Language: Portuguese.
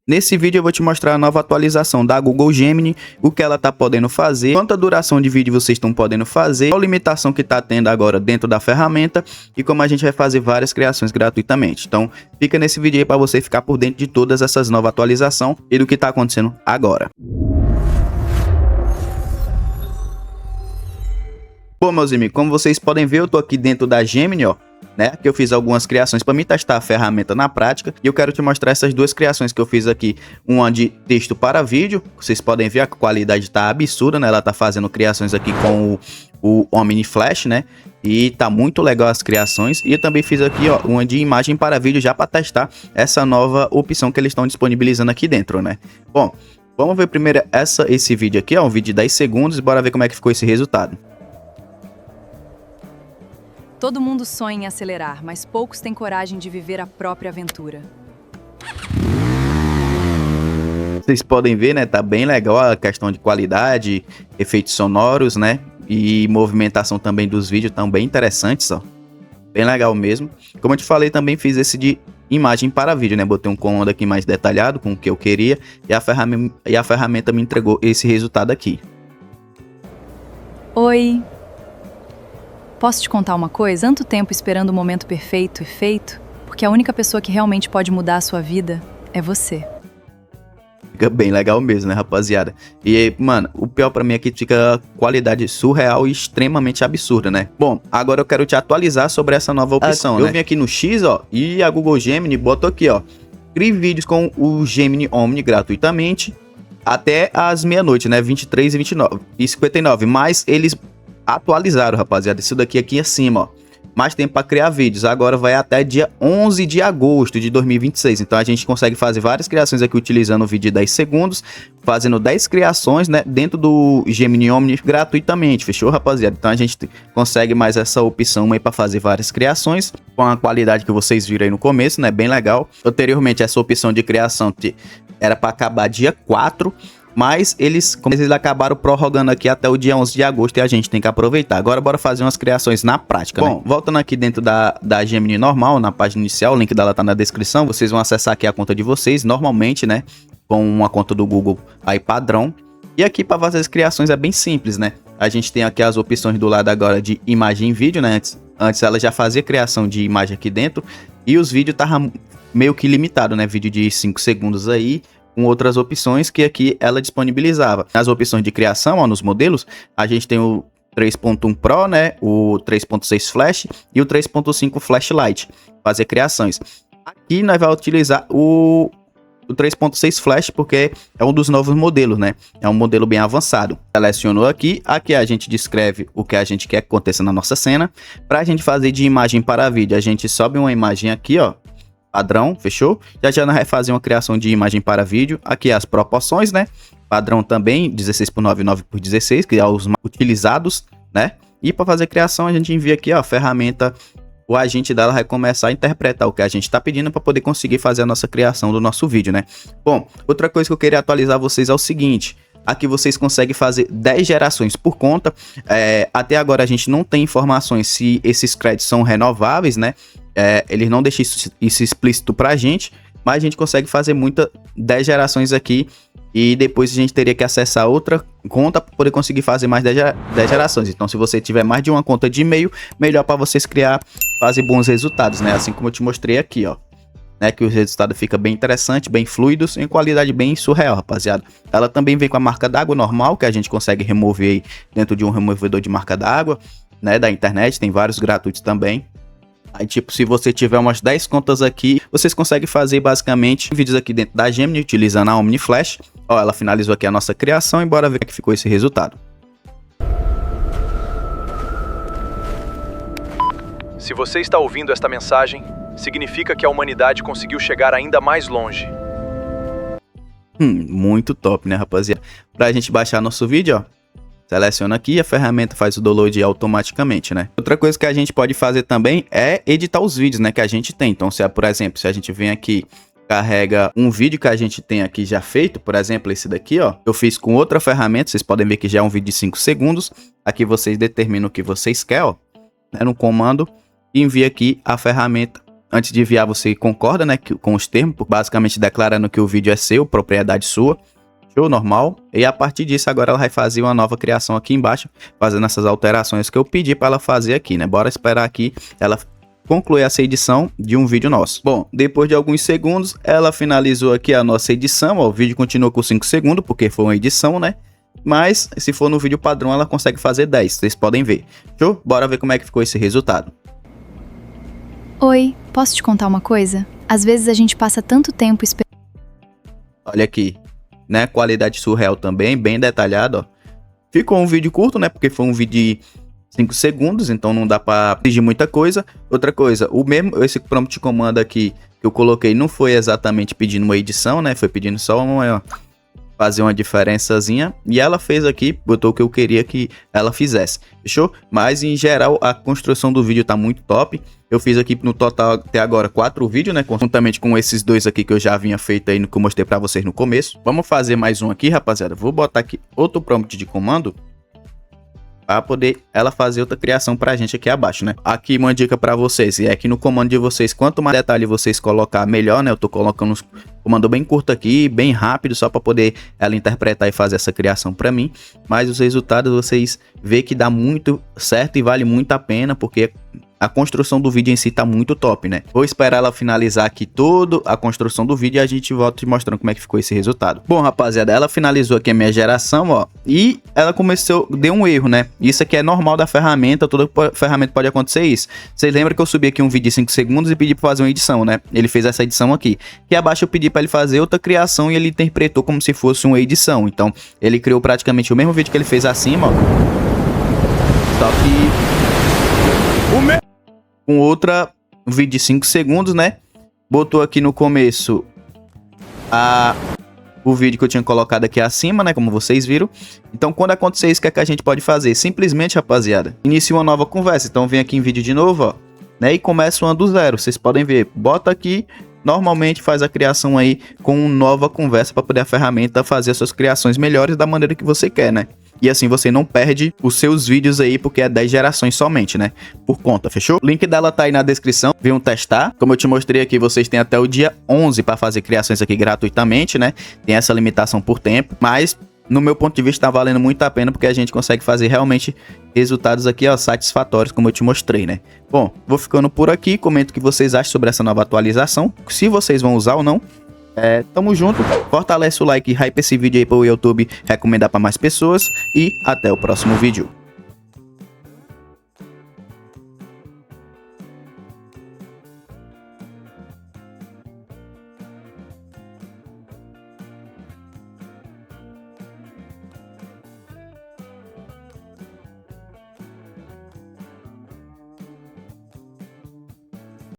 Nesse vídeo eu vou te mostrar a nova atualização da Google Gemini, o que ela tá podendo fazer, quanta duração de vídeo vocês estão podendo fazer, qual limitação que tá tendo agora dentro da ferramenta e como a gente vai fazer várias criações gratuitamente. Então fica nesse vídeo aí para você ficar por dentro de todas essas novas atualizações e do que tá acontecendo agora. Bom, meus amigos, como vocês podem ver, eu tô aqui dentro da Gemini, ó, né? Que eu fiz algumas criações para me testar a ferramenta na prática. E eu quero te mostrar essas duas criações que eu fiz aqui. Uma de texto para vídeo. Vocês podem ver a qualidade tá absurda, né? Ela tá fazendo criações aqui com o Omni Flash, né? E tá muito legal as criações. E eu também fiz aqui, ó, uma de imagem para vídeo já para testar essa nova opção que eles estão disponibilizando aqui dentro, né? Bom, vamos ver primeiro esse vídeo aqui, ó, um vídeo de 10 segundos e bora ver como é que ficou esse resultado. Todo mundo sonha em acelerar, mas poucos têm coragem de viver a própria aventura. Vocês podem ver, né? Tá bem legal a questão de qualidade, efeitos sonoros, né? E movimentação também dos vídeos estão bem interessantes, ó. Bem legal mesmo. Como eu te falei, também fiz esse de imagem para vídeo, né? Botei um comando aqui mais detalhado com o que eu queria e a ferramenta me entregou esse resultado aqui. Oi! Posso te contar uma coisa? Tanto tempo esperando o momento perfeito e feito, porque a única pessoa que realmente pode mudar a sua vida é você. Fica bem legal mesmo, né, rapaziada? E, mano, o pior pra mim é que fica qualidade surreal e extremamente absurda, né? Bom, agora eu quero te atualizar sobre essa nova opção, né? Eu vim aqui no X, ó, e a Google Gemini botou aqui, ó, crie vídeos com o Gemini Omni gratuitamente até as meia-noite, né, 23 e 29 e 59, mas eles atualizaram, rapaziada, isso daqui aqui acima, ó, mais tempo para criar vídeos, agora vai até dia 11 de agosto de 2026, então a gente consegue fazer várias criações aqui utilizando o vídeo de 10 segundos, fazendo 10 criações, né, dentro do Gemini Omni gratuitamente, fechou, rapaziada? Então a gente consegue mais essa opção aí para fazer várias criações, com a qualidade que vocês viram aí no começo, né, bem legal. Anteriormente essa opção de criação era para acabar dia 4, mas eles acabaram prorrogando aqui até o dia 11 de agosto e a gente tem que aproveitar. Agora bora fazer umas criações na prática, né? Bom, voltando aqui dentro da Gemini normal, na página inicial, o link dela tá na descrição. Vocês vão acessar aqui a conta de vocês, normalmente, né? Com uma conta do Google aí padrão. E aqui para fazer as criações é bem simples, né? A gente tem aqui as opções do lado agora de imagem e vídeo, né? Antes ela já fazia criação de imagem aqui dentro. E os vídeos estavam meio que limitados, né? Vídeo de 5 segundos aí, com outras opções que aqui ela disponibilizava. Nas opções de criação, ó, nos modelos, a gente tem o 3.1 Pro, né, o 3.6 Flash e o 3.5 Flashlight, fazer criações. Aqui nós vamos utilizar o 3.6 Flash porque é um dos novos modelos, né, é um modelo bem avançado. Selecionou aqui a gente descreve o que a gente quer que aconteça na nossa cena. Para a gente fazer de imagem para vídeo, a gente sobe uma imagem aqui, ó, padrão, fechou? Já vai fazer uma criação de imagem para vídeo. Aqui as proporções, né? Padrão também, 16:9, 9:16, que é os mais utilizados, né? E para fazer criação, a gente envia aqui, ó, a ferramenta. O agente dela vai começar a interpretar o que a gente está pedindo para poder conseguir fazer a nossa criação do nosso vídeo, né? Bom, outra coisa que eu queria atualizar vocês é o seguinte. Aqui vocês conseguem fazer 10 gerações por conta. Até agora a gente não tem informações se esses créditos são renováveis, né? Eles não deixam isso explícito pra gente, mas a gente consegue fazer 10 gerações aqui e depois a gente teria que acessar outra conta para poder conseguir fazer mais 10 gerações. Então, se você tiver mais de uma conta de e-mail, melhor para vocês fazer bons resultados, né? Assim como eu te mostrei aqui, ó. Né, que o resultado fica bem interessante, bem fluidos, em qualidade bem surreal, rapaziada. Ela também vem com a marca d'água normal, que a gente consegue remover aí dentro de um removedor de marca d'água, né, da internet, tem vários gratuitos também. Aí, tipo, se você tiver umas 10 contas aqui, vocês conseguem fazer basicamente vídeos aqui dentro da Gemini, utilizando a Omni Flash. Ó, ela finalizou aqui a nossa criação e bora ver como é que ficou esse resultado. Se você está ouvindo esta mensagem, significa que a humanidade conseguiu chegar ainda mais longe. Muito top, né, rapaziada? Pra gente baixar nosso vídeo, ó, seleciona aqui, a ferramenta faz o download automaticamente, né? Outra coisa que a gente pode fazer também é editar os vídeos, né, que a gente tem. Então, por exemplo, se a gente vem aqui, carrega um vídeo que a gente tem aqui já feito, por exemplo, esse daqui, ó, eu fiz com outra ferramenta, vocês podem ver que já é um vídeo de 5 segundos. Aqui vocês determinam o que vocês querem, ó, né, no comando, e envia aqui a ferramenta antes de enviar você concorda, né, com os termos, basicamente declarando que o vídeo é seu, propriedade sua. Show, normal. E a partir disso agora ela vai fazer uma nova criação aqui embaixo, fazendo essas alterações que eu pedi para ela fazer aqui, né? Bora esperar aqui ela concluir essa edição de um vídeo nosso. Bom, depois de alguns segundos, ela finalizou aqui a nossa edição, ó, o vídeo continuou com 5 segundos, porque foi uma edição, né? Mas, se for no vídeo padrão, ela consegue fazer 10, vocês podem ver. Show? Bora ver como é que ficou esse resultado. Oi, posso te contar uma coisa? Às vezes a gente passa tanto tempo esperando... Olha aqui, né? Qualidade surreal também, bem detalhado, ó. Ficou um vídeo curto, né? Porque foi um vídeo de 5 segundos, então não dá pra pedir muita coisa. Outra coisa, esse prompt de comando aqui que eu coloquei não foi exatamente pedindo uma edição, né? Foi pedindo só uma, fazer uma diferençazinha. E ela fez aqui, botou o que eu queria que ela fizesse. Fechou? Mas em geral a construção do vídeo tá muito top. Eu fiz aqui no total até agora 4 vídeos, né? Conjuntamente com esses 2 aqui que eu já havia feito aí no que eu mostrei pra vocês no começo. Vamos fazer mais um aqui, rapaziada. Vou botar aqui outro prompt de comando para poder ela fazer outra criação pra gente aqui abaixo, né? Aqui uma dica pra vocês, e é que no comando de vocês, quanto mais detalhe vocês colocar, melhor, né? Eu tô colocando um comando bem curto aqui, bem rápido, só pra poder ela interpretar e fazer essa criação pra mim. Mas os resultados vocês vê que dá muito certo e vale muito a pena, porque a construção do vídeo em si tá muito top, né? Vou esperar ela finalizar aqui toda a construção do vídeo e a gente volta te mostrando como é que ficou esse resultado. Bom, rapaziada, ela finalizou aqui a minha geração, ó, e ela começou, deu um erro, né? Isso aqui é normal da ferramenta, toda ferramenta pode acontecer isso. Vocês lembram que eu subi aqui um vídeo de 5 segundos e pedi pra fazer uma edição, né? Ele fez essa edição aqui. E abaixo eu pedi pra ele fazer outra criação e ele interpretou como se fosse uma edição. Então, ele criou praticamente o mesmo vídeo que ele fez acima, ó. Só que com outra vídeo de 5 segundos, né? Botou aqui no começo o vídeo que eu tinha colocado aqui acima, né? Como vocês viram. Então, quando acontecer isso, o que é que a gente pode fazer? Simplesmente, rapaziada, inicia uma nova conversa. Então, vem aqui em vídeo de novo, ó, né? E começa uma do zero. Vocês podem ver. Bota aqui, normalmente faz a criação aí com uma nova conversa para poder a ferramenta fazer as suas criações melhores da maneira que você quer, né? E assim você não perde os seus vídeos aí, porque é 10 gerações somente, né? Por conta, fechou? O link dela tá aí na descrição, venham testar. Como eu te mostrei aqui, vocês têm até o dia 11 para fazer criações aqui gratuitamente, né? Tem essa limitação por tempo, mas no meu ponto de vista tá valendo muito a pena, porque a gente consegue fazer realmente resultados aqui, ó, satisfatórios, como eu te mostrei, né? Bom, vou ficando por aqui, comento o que vocês acham sobre essa nova atualização, se vocês vão usar ou não. Tamo junto, fortalece o like e hype esse vídeo aí para o YouTube recomendar para mais pessoas e até o próximo vídeo.